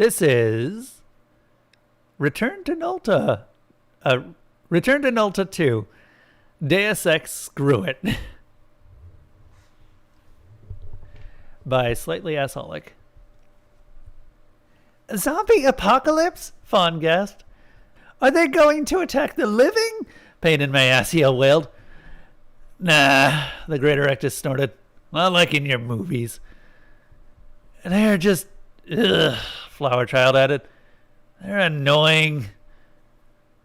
This is Return to Nolta. Return to Nolta 2. Deus Ex Screw It. By SlightlyAssholic. Zombie apocalypse? Faun gasped. Are they going to attack the living? Pain in my ass, he wailed. Nah, the great Erectus snorted. Not like in your movies. They're just... Ugh, Flower Child added. They're annoying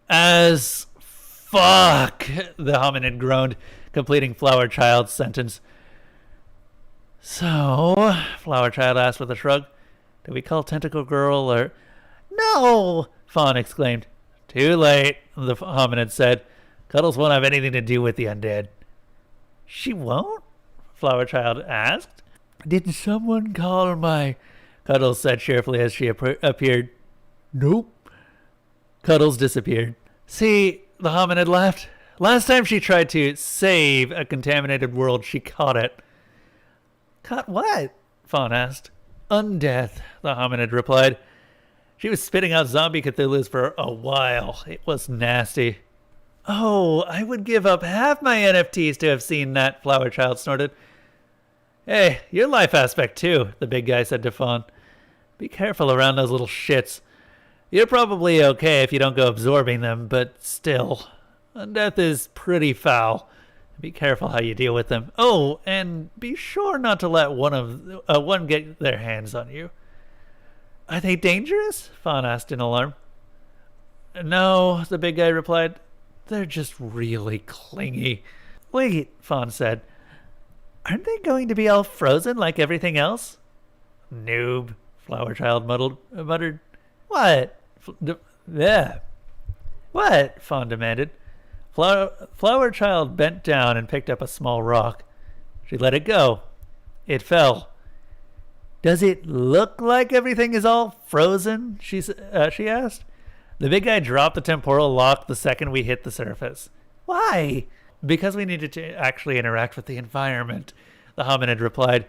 as fuck, the hominid groaned, completing Flower Child's sentence. So, Flower Child asked with a shrug, do we call Tentacle Girl or... No, Faun exclaimed. Too late, the hominid said. Cuddles won't have anything to do with the undead. She won't? Flower Child asked. Did someone call my... Cuddles said cheerfully as she appeared. Nope. Cuddles disappeared. See, the hominid laughed. Last time she tried to save a contaminated world, she caught it. Caught what? Faun asked. Undeath, the hominid replied. She was spitting out zombie Cthulhus for a while. It was nasty. Oh, I would give up half my NFTs to have seen that, Flower Child snorted. Hey, your life aspect too, the big guy said to Faun. Be careful around those little shits. You're probably okay if you don't go absorbing them, but still. Undeath is pretty foul. Be careful how you deal with them. Oh, and be sure not to let one get their hands on you. Are they dangerous? Faun asked in alarm. No, the big guy replied. They're just really clingy. Wait, Faun said. Aren't they going to be all frozen like everything else? Noob, Flower Child muttered. What? Yeah. What? Faun demanded. Flower Child bent down and picked up a small rock. She let it go. It fell. Does it look like everything is all frozen? She asked. The big guy dropped the temporal lock the second we hit the surface. Why? Because we needed to actually interact with the environment, the hominid replied,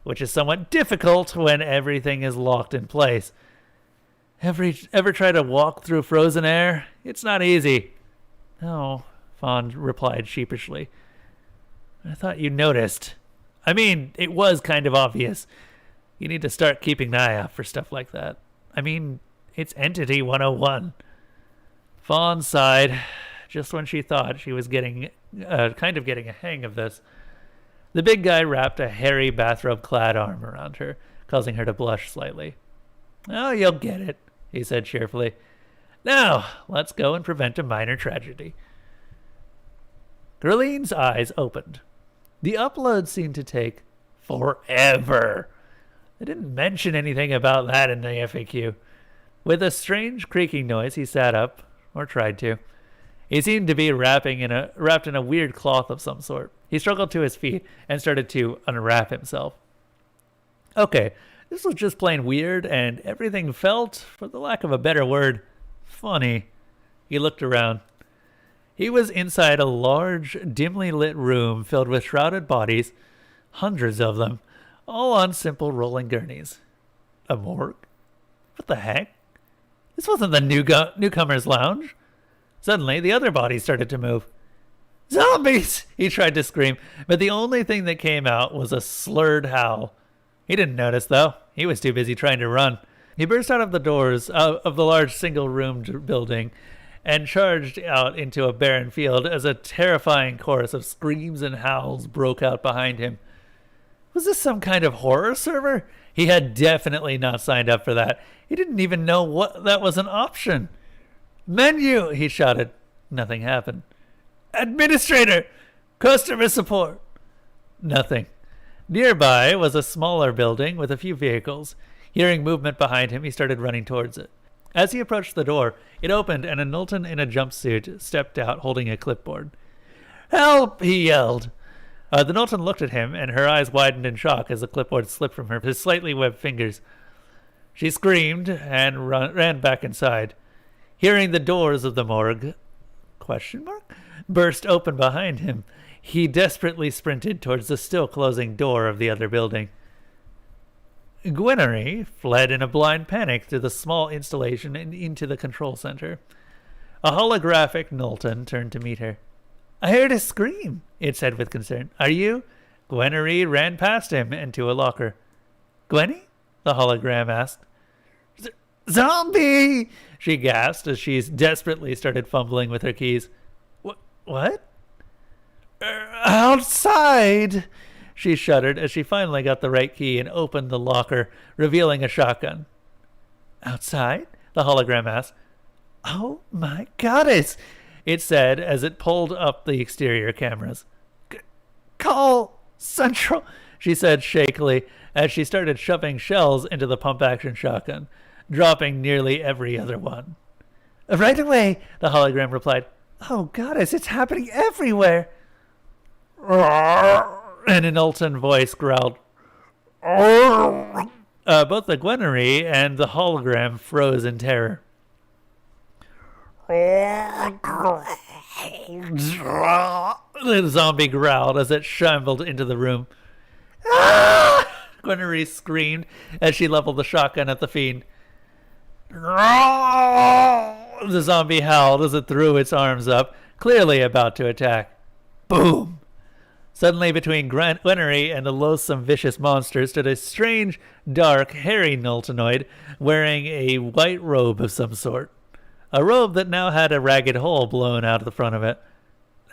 which is somewhat difficult when everything is locked in place. Ever try to walk through frozen air? It's not easy. No, Faun replied sheepishly. I thought you noticed. I mean, it was kind of obvious. You need to start keeping an eye out for stuff like that. I mean, it's Entity 101. Faun sighed, just when she thought she was kind of getting a hang of this. The big guy wrapped a hairy bathrobe-clad arm around her, causing her to blush slightly. Oh, you'll get it, he said cheerfully. Now, let's go and prevent a minor tragedy. Gerline's eyes opened. The upload seemed to take forever. They didn't mention anything about that in the FAQ. With a strange creaking noise, he sat up, or tried to. He seemed to be wrapped in a weird cloth of some sort. He struggled to his feet and started to unwrap himself. Okay, this was just plain weird, and everything felt, for the lack of a better word, funny. He looked around. He was inside a large, dimly lit room filled with shrouded bodies, hundreds of them, all on simple rolling gurneys. A morgue? What the heck? This wasn't the newcomer's lounge. Suddenly, the other bodies started to move. Zombies! He tried to scream, but the only thing that came out was a slurred howl. He didn't notice, though. He was too busy trying to run. He burst out of the doors of the large single-roomed building and charged out into a barren field as a terrifying chorus of screams and howls broke out behind him. Was this some kind of horror server? He had definitely not signed up for that. He didn't even know that was an option. Menu, he shouted. Nothing happened. Administrator! Customer support! Nothing. Nearby was a smaller building with a few vehicles. Hearing movement behind him, he started running towards it. As he approached the door, it opened and a Noltan in a jumpsuit stepped out holding a clipboard. Help! He yelled. The Noltan looked at him, and her eyes widened in shock as the clipboard slipped from her slightly webbed fingers. She screamed and ran back inside. Hearing the doors of the morgue burst open behind him, he desperately sprinted towards the still closing door of the other building. Gwynery fled in a blind panic through the small installation and into the control center. A holographic Nolta turned to meet her. I heard a scream, it said with concern. Are you? Gwynery ran past him and to a locker. Gwenny? The hologram asked. Zombie! She gasped as she desperately started fumbling with her keys. What? Outside! She shuddered as she finally got the right key and opened the locker, revealing a shotgun. Outside? The hologram asked. Oh my goddess! It said as it pulled up the exterior cameras. Call Central, she said shakily as she started shoving shells into the pump-action shotgun, dropping nearly every other one. Right away, the hologram replied. Oh goddess, it's happening everywhere! And an Noltan voice growled. Both the Gwynery and the hologram froze in terror. The zombie growled as it shambled into the room. Gwynery screamed as she leveled the shotgun at the fiend. The zombie howled as it threw its arms up, clearly about to attack. Boom! Suddenly, between Gwynery and the loathsome, vicious monster stood a strange, dark, hairy Noltanoid wearing a white robe of some sort. A robe that now had a ragged hole blown out of the front of it.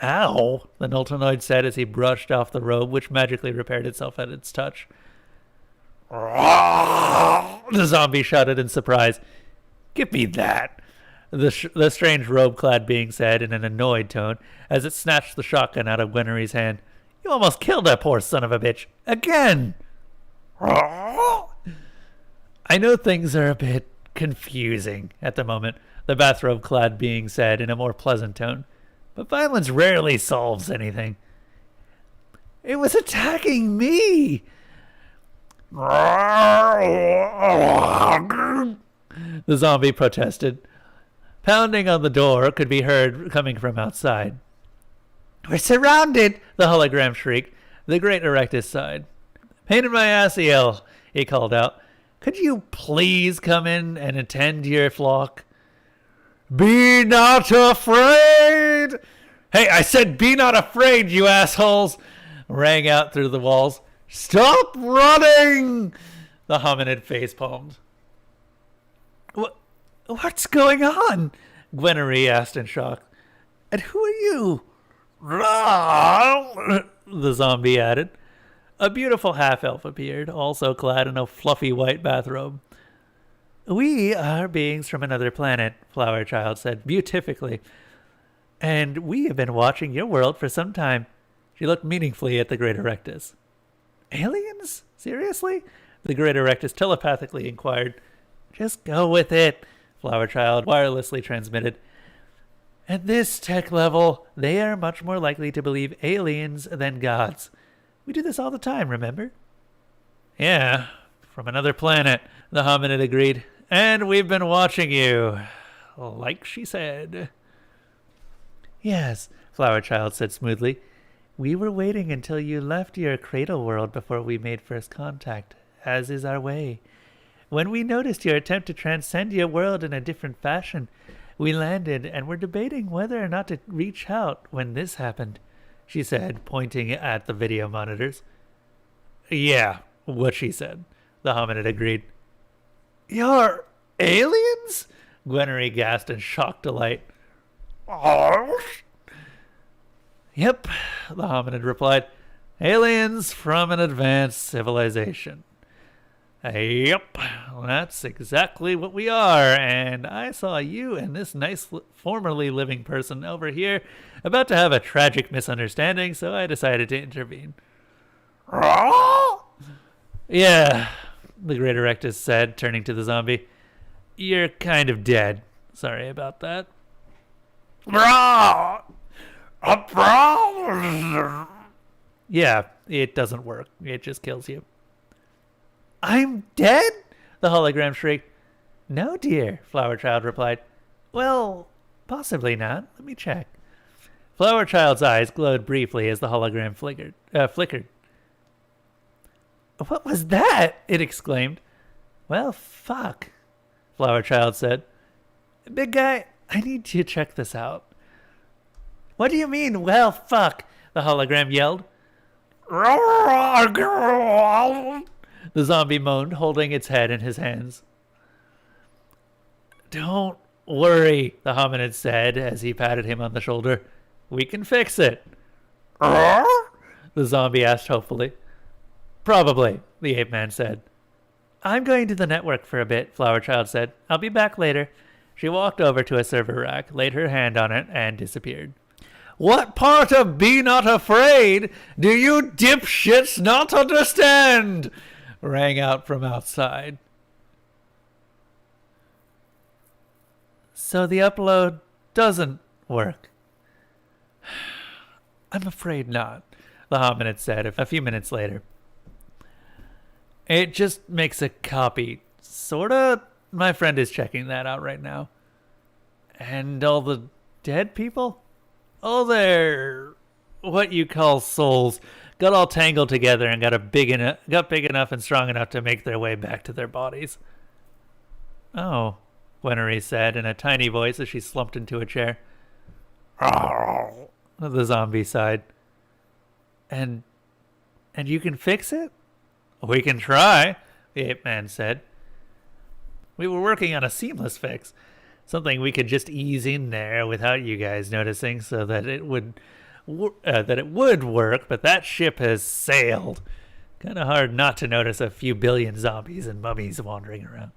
Ow, the Noltanoid said as he brushed off the robe, which magically repaired itself at its touch. The zombie shouted in surprise. Give me that, the strange robe-clad being said in an annoyed tone as it snatched the shotgun out of Gwynery's hand. You almost killed that poor son of a bitch. Again! I know things are a bit confusing at the moment, the bathrobe-clad being said in a more pleasant tone. But violence rarely solves anything. It was attacking me! The zombie protested. Pounding on the door could be heard coming from outside. We're surrounded, the hologram shrieked. The great Erectus sighed. Pain in my ass, EL, he called out. Could you please come in and attend to your flock? Be not afraid! Hey, I said be not afraid, you assholes! Rang out through the walls. Stop running! The hominid face-palmed. What's going on? Gwynery asked in shock. And who are you? The zombie added. A beautiful half-elf appeared, also clad in a fluffy white bathrobe. We are beings from another planet, Flower Child said beatifically. And we have been watching your world for some time. She looked meaningfully at the Great Erectus. Aliens? Seriously? The Great Erectus telepathically inquired. Just go with it, Flower Child wirelessly transmitted. At this tech level, they are much more likely to believe aliens than gods. We do this all the time, remember? Yeah, from another planet, the hominid agreed. And we've been watching you, like she said. Yes, Flower Child said smoothly. We were waiting until you left your cradle world before we made first contact, as is our way. When we noticed your attempt to transcend your world in a different fashion, we landed and were debating whether or not to reach out when this happened, she said, pointing at the video monitors. Yeah, what she said, the hominid agreed. You're aliens? Gwynery gasped in shocked delight. Oh. Yep, the hominid replied. Aliens from an advanced civilization. Yep, that's exactly what we are, and I saw you and this nice formerly living person over here about to have a tragic misunderstanding, so I decided to intervene. Yeah, the Great Erectus said, turning to the zombie. You're kind of dead. Sorry about that. Yeah, it doesn't work. It just kills you. I'm dead? The hologram shrieked. No, dear, Flower Child replied. Well, possibly not. Let me check. Flower Child's eyes glowed briefly as the hologram flickered. What was that? It exclaimed. Well, fuck, Flower Child said. Big guy, I need to check this out. What do you mean, well, fuck? The hologram yelled. The zombie moaned, holding its head in his hands. Don't worry, the hominid said as he patted him on the shoulder. We can fix it. The zombie asked hopefully. Probably, the ape man said. I'm going to the network for a bit, Flower Child said. I'll be back later. She walked over to a server rack, laid her hand on it, and disappeared. What part of Be Not Afraid do you dipshits not understand? Rang out from outside. So the upload doesn't work. I'm afraid not, the hominid said a few minutes later. It just makes a copy. Sorta. My friend is checking that out right now. And all the dead people? All their, what you call souls, got all tangled together and got big enough and strong enough to make their way back to their bodies. Oh, Gwenery said in a tiny voice as she slumped into a chair. The zombie sighed. And you can fix it? We can try, the ape man said. We were working on a seamless fix, something we could just ease in there without you guys noticing so that it would work, but that ship has sailed. Kind of hard not to notice a few billion zombies and mummies wandering around.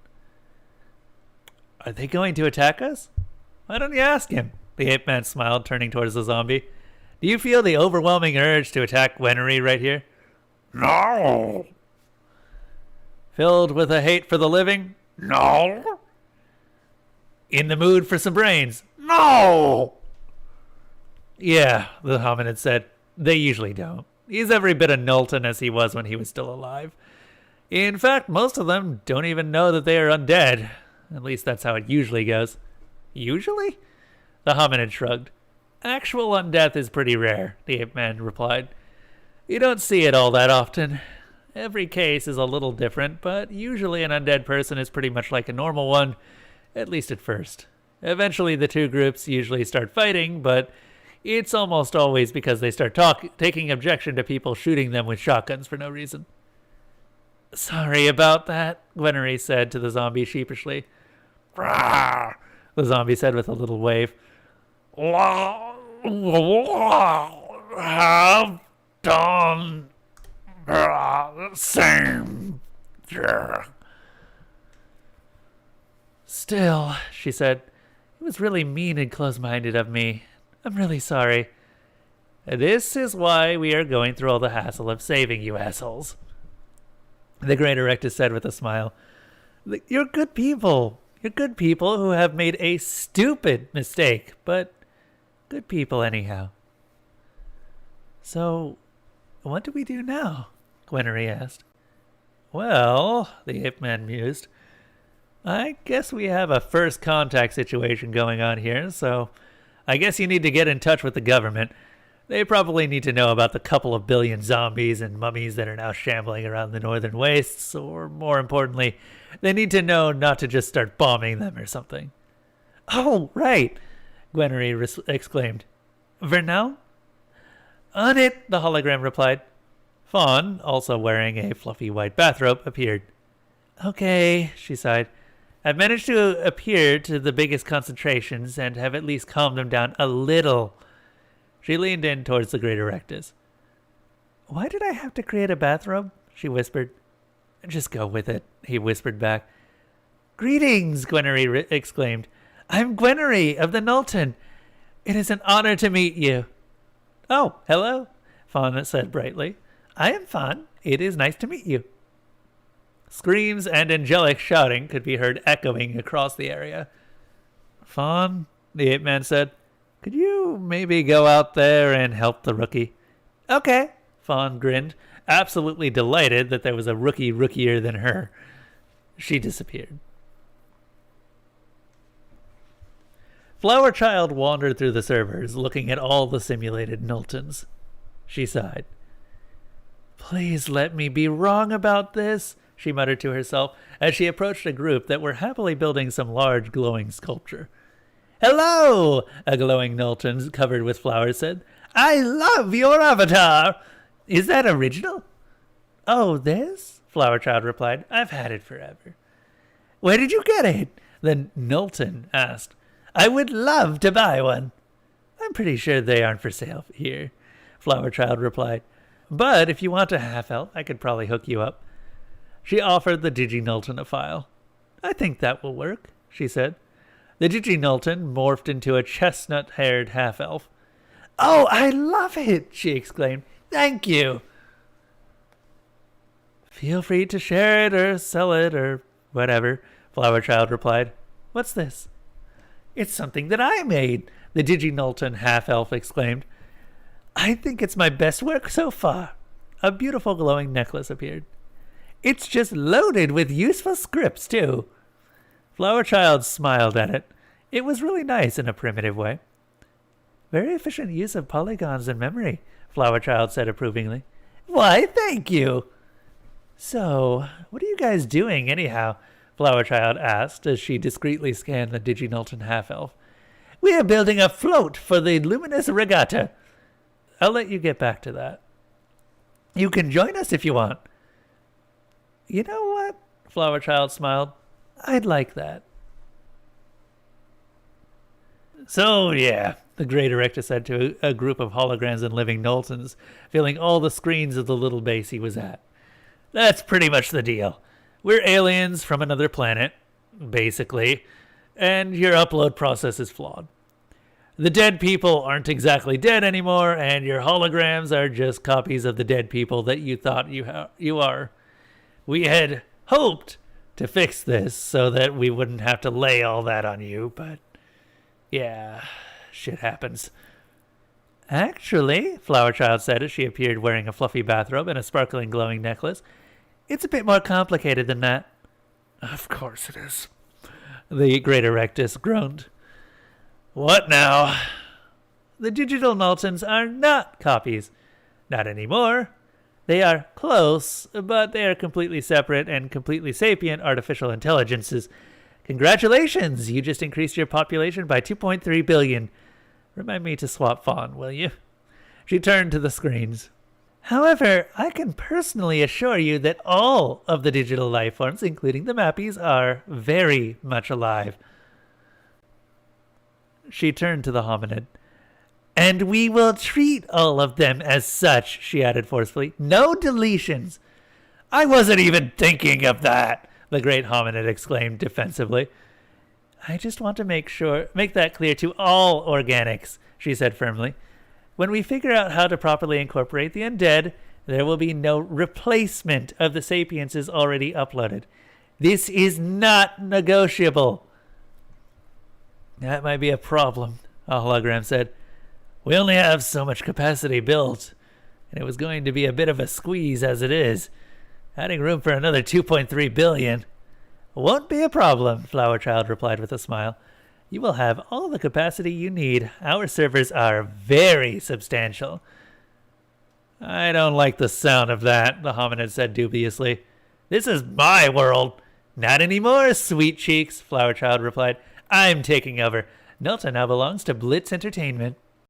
Are they going to attack us? Why don't you ask him? The ape man smiled, turning towards the zombie. Do you feel the overwhelming urge to attack Gwenery right here? No. Filled with a hate for the living? No. In the mood for some brains? No. Yeah, the hominid said. They usually don't. He's every bit a Noltan as he was when he was still alive. In fact, most of them don't even know that they are undead. At least that's how it usually goes. Usually? The hominid shrugged. Actual undeath is pretty rare, the ape man replied. You don't see it all that often. Every case is a little different, but usually an undead person is pretty much like a normal one, at least at first. Eventually the two groups usually start fighting, but it's almost always because they start taking objection to people shooting them with shotguns for no reason. Sorry about that, Gwenery said to the zombie sheepishly. The zombie said with a little wave. Have done same. Still, she said, it was really mean and close-minded of me. I'm really sorry. This is why we are going through all the hassle of saving you assholes. The great Erectus said with a smile. You're good people. You're good people who have made a stupid mistake, but good people anyhow. So, what do we do now? Gwenery asked. Well, the ape man mused, I guess we have a first contact situation going on here, so I guess you need to get in touch with the government. They probably need to know about the couple of billion zombies and mummies that are now shambling around the northern wastes, or more importantly, they need to know not to just start bombing them or something. Oh, right, Gwenery exclaimed. Vernal? On it, the hologram replied. Faun, also wearing a fluffy white bathrobe, appeared. Okay, she sighed. I've managed to appear to the biggest concentrations and have at least calmed them down a little. She leaned in towards the great Erectus. Why did I have to create a bathrobe? She whispered. Just go with it, he whispered back. Greetings, Gwenery exclaimed. I'm Gwenery of the Noltan. It is an honor to meet you. Oh, hello, Faun said brightly. I am Faun. It is nice to meet you. Screams and angelic shouting could be heard echoing across the area. Faun, the ape man said, could you maybe go out there and help the rookie? Okay, Faun grinned, absolutely delighted that there was a rookie rookier than her. She disappeared. Flower Child wandered through the servers, looking at all the simulated Noltans. She sighed. Please let me be wrong about this, she muttered to herself as she approached a group that were happily building some large glowing sculpture. Hello, a glowing Noltan covered with flowers said. I love your avatar. Is that original? Oh, this? Flower Child replied. I've had it forever. Where did you get it? The Noltan asked. I would love to buy one. I'm pretty sure they aren't for sale here, Flower Child replied. But if you want a half-elf, I could probably hook you up. She offered the Digi-Noltan a file. I think that will work, she said. The Digi-Noltan morphed into a chestnut-haired half-elf. Oh, I love it, she exclaimed. Thank you. Feel free to share it or sell it or whatever, Flower Child replied. What's this? It's something that I made, the Digi-Noltan half-elf exclaimed. I think it's my best work so far. A beautiful glowing necklace appeared. It's just loaded with useful scripts, too. Flower Child smiled at it. It was really nice in a primitive way. Very efficient use of polygons and memory, Flower Child said approvingly. Why, thank you. So, what are you guys doing anyhow? Flower Child asked as she discreetly scanned the Digi-Noltan half-elf. We are building a float for the luminous regatta. I'll let you get back to that. You can join us if you want. You know what? Flower Child smiled. I'd like that. So, yeah, the great Erectus said to a group of holograms and living Noltans, filling all the screens of the little base he was at. That's pretty much the deal. We're aliens from another planet, basically, and your upload process is flawed. The dead people aren't exactly dead anymore, and your holograms are just copies of the dead people that you thought you are. We had hoped to fix this so that we wouldn't have to lay all that on you, but yeah, shit happens. Actually, Flower Child said as she appeared wearing a fluffy bathrobe and a sparkling glowing necklace, it's a bit more complicated than that. Of course it is, the great Erectus groaned. What now? The digital Noltans are not copies. Not anymore. They are close, but they are completely separate and completely sapient artificial intelligences. Congratulations! You just increased your population by 2.3 billion. Remind me to swap Faun, will you? She turned to the screens. However, I can personally assure you that all of the digital life forms, including the Mappies, are very much alive. She turned to the hominid. And we will treat all of them as such, she added forcefully. No deletions. I wasn't even thinking of that, the great hominid exclaimed defensively. I just want to make that clear to all organics, she said firmly. When we figure out how to properly incorporate the undead, there will be no replacement of the sapiences already uploaded. This is not negotiable. That might be a problem, a hologram said. We only have so much capacity built, and it was going to be a bit of a squeeze as it is. Adding room for another 2.3 billion. Won't be a problem, Flower Child replied with a smile. You will have all the capacity you need. Our servers are very substantial. I don't like the sound of that, the hominid said dubiously. This is my world. Not anymore, sweet cheeks, Flower Child replied. I'm taking over. Nolta now belongs to Blitz Entertainment.